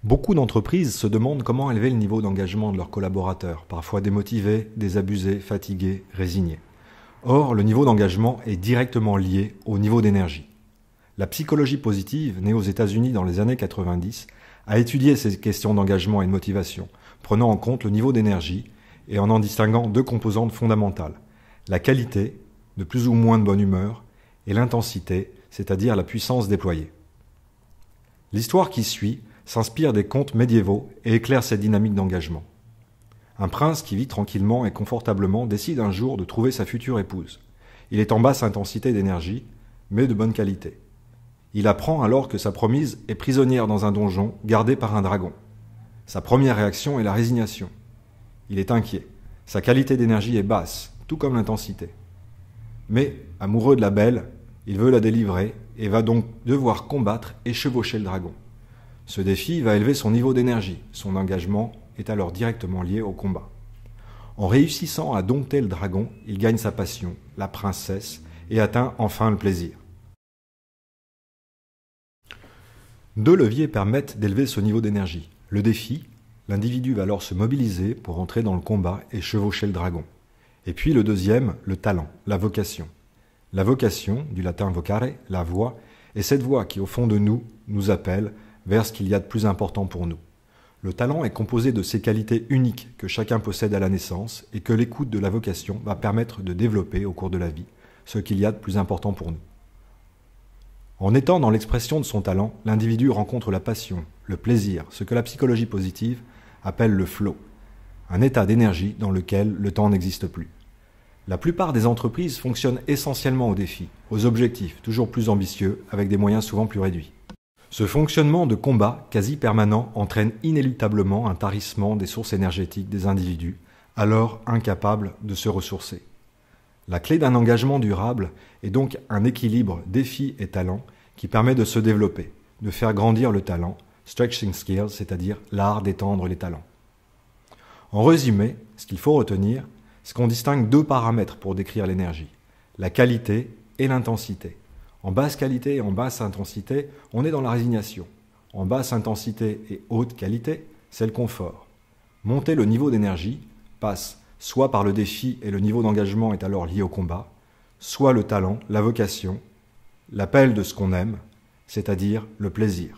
Beaucoup d'entreprises se demandent comment élever le niveau d'engagement de leurs collaborateurs, parfois démotivés, désabusés, fatigués, résignés. Or, le niveau d'engagement est directement lié au niveau d'énergie. La psychologie positive, née aux États-Unis dans les années 90, a étudié ces questions d'engagement et de motivation, prenant en compte le niveau d'énergie et en distinguant deux composantes fondamentales: la qualité, de plus ou moins de bonne humeur, et l'intensité, c'est-à-dire la puissance déployée. L'histoire qui suit s'inspire des contes médiévaux et éclaire cette dynamique d'engagement. Un prince qui vit tranquillement et confortablement décide un jour de trouver sa future épouse. Il est en basse intensité d'énergie, mais de bonne qualité. Il apprend alors que sa promise est prisonnière dans un donjon gardé par un dragon. Sa première réaction est la résignation. Il est inquiet. Sa qualité d'énergie est basse, tout comme l'intensité. Mais, amoureux de la belle, il veut la délivrer et va donc devoir combattre et chevaucher le dragon. Ce défi va élever son niveau d'énergie. Son engagement est alors directement lié au combat. En réussissant à dompter le dragon, il gagne sa passion, la princesse, et atteint enfin le plaisir. Deux leviers permettent d'élever ce niveau d'énergie. Le défi, l'individu va alors se mobiliser pour entrer dans le combat et chevaucher le dragon. Et puis le deuxième, le talent, la vocation. La vocation, du latin vocare, la voix, est cette voix qui au fond de nous, nous appelle vers ce qu'il y a de plus important pour nous. Le talent est composé de ces qualités uniques que chacun possède à la naissance et que l'écoute de la vocation va permettre de développer au cours de la vie, ce qu'il y a de plus important pour nous. En étant dans l'expression de son talent, l'individu rencontre la passion, le plaisir, ce que la psychologie positive appelle le flow, un état d'énergie dans lequel le temps n'existe plus. La plupart des entreprises fonctionnent essentiellement aux défis, aux objectifs toujours plus ambitieux, avec des moyens souvent plus réduits. Ce fonctionnement de combat quasi permanent entraîne inéluctablement un tarissement des sources énergétiques des individus, alors incapables de se ressourcer. La clé d'un engagement durable est donc un équilibre défi et talent qui permet de se développer, de faire grandir le talent, stretching skills, c'est-à-dire l'art d'étendre les talents. En résumé, ce qu'il faut retenir, c'est qu'on distingue deux paramètres pour décrire l'énergie, la qualité et l'intensité. En basse qualité et en basse intensité, on est dans la résignation. En basse intensité et haute qualité, c'est le confort. Monter le niveau d'énergie passe soit par le défi et le niveau d'engagement est alors lié au combat, soit le talent, la vocation, l'appel de ce qu'on aime, c'est-à-dire le plaisir.